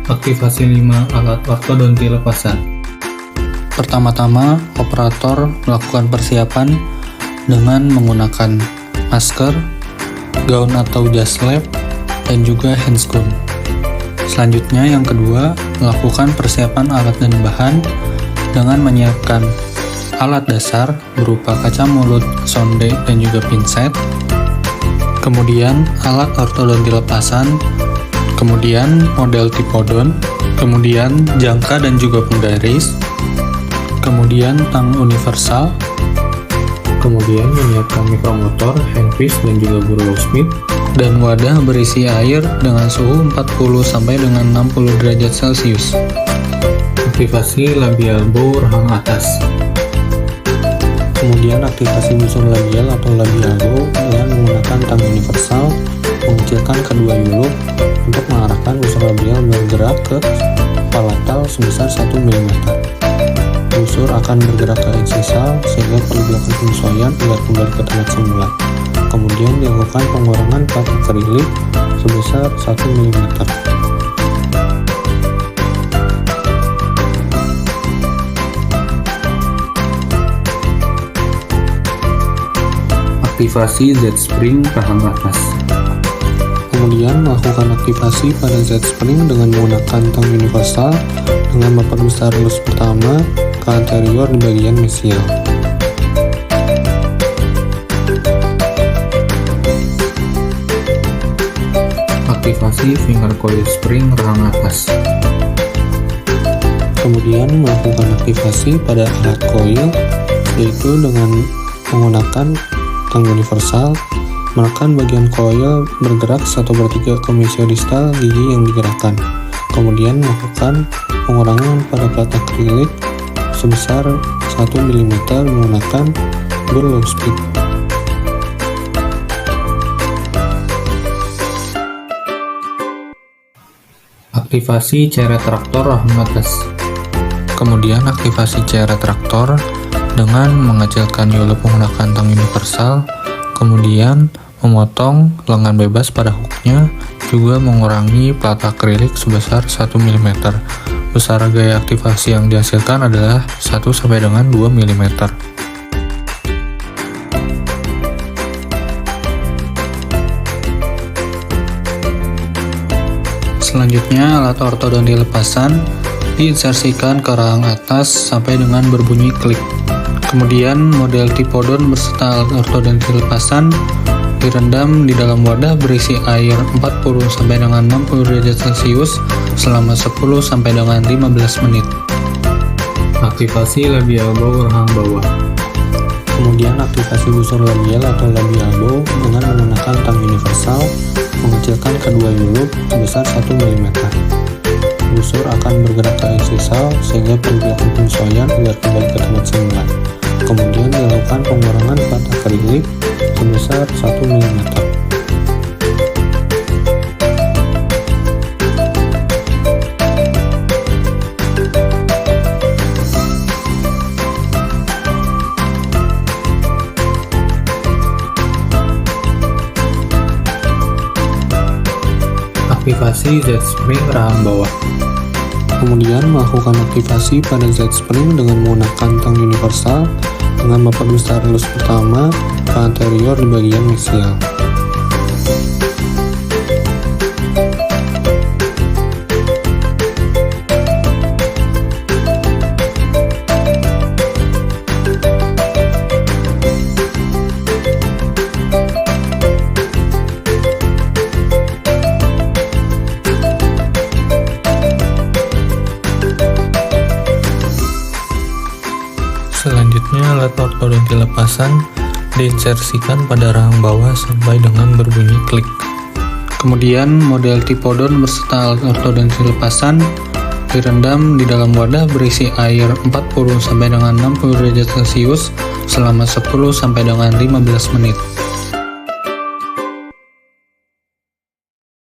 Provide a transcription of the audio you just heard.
Aktivasi 5 alat ortodonti lepasan. Pertama-tama, operator melakukan persiapan dengan menggunakan masker, gaun atau jas lab, dan juga handscoon. Selanjutnya, yang kedua, melakukan persiapan alat dan bahan dengan menyiapkan alat dasar berupa kaca mulut, sonde, dan juga pinset. Kemudian, alat ortodonti lepasan, kemudian model tipodon, kemudian jangka dan juga penggaris, kemudian tang universal, kemudian menyiapkan mikromotor, handpiece, dan juga burlock smith, dan wadah berisi air dengan suhu 40 sampai dengan 60 derajat Celcius. Aktivasi labial bow rahang atas. Kemudian aktivasi busur labial atau labial bow dengan menggunakan tang universal, mengecilkan kedua yulup untuk mengarahkan busur labial bergerak ke palatal sebesar 1 mm. Busur akan bergerak ke incisal sehingga perlu dilakukan penyesuaian agar kembali ke tempat semula. Kemudian dilakukan pengurangan plat akrilik sebesar 1 mm. Aktivasi Z-spring rahang atas. Kemudian melakukan aktivasi pada Z-spring dengan menggunakan tang universal dengan memperbesar lus pertama ke anterior di bagian mesial. Aktivasi finger coil spring rahang atas. Kemudian melakukan aktivasi pada alat coil, yaitu dengan menggunakan tang universal, menekan bagian coil bergerak 1/3 ke mesiodistal gigi yang digerakkan. Kemudian melakukan pengurangan pada plat akrilik sebesar 1 mm menggunakan burlock smith. Aktivasi ceret traktor rahang atas. Kemudian aktivasi ceret traktor dengan mengecilkan yulup menggunakan tang universal, kemudian memotong lengan bebas pada hooknya, juga mengurangi plat akrilik sebesar 1 mm. Besar gaya aktivasi yang dihasilkan adalah 1 sampai dengan 2 mm. Selanjutnya, alat ortodonti lepasan diinsersikan ke rahang atas sampai dengan berbunyi klik. Kemudian model tipodon berserta alat ortodonti lepasan direndam di dalam wadah berisi air 40 sampai dengan 60 derajat Celcius selama 10 sampai dengan 15 menit. Aktivasi labial bow rahang bawah. Kemudian aktivasi busur labial atau labial bow dengan menggunakan tang universal, mengecilkan kedua yulup sebesar 1 mm. Busur akan bergerak ke incisal sehingga perlu dilakukan penyesuaian agar kembali ke tempat semula. Kemudian dilakukan pengurangan plat akrilik sebesar 1 mm. Aktivasi Z-spring rahang bawah. Kemudian melakukan aktivasi pada Z-spring dengan menggunakan tang universal dengan memperbesar lus pertama ke anterior di bagian mesial. Selanjutnya, alat ortodonti lepasan diinsersikan pada rahang bawah sampai dengan berbunyi klik. Kemudian, model tipodon berserta alat ortodonti lepasan direndam di dalam wadah berisi air 40 sampai dengan 60 derajat Celcius selama 10 sampai dengan 15 menit.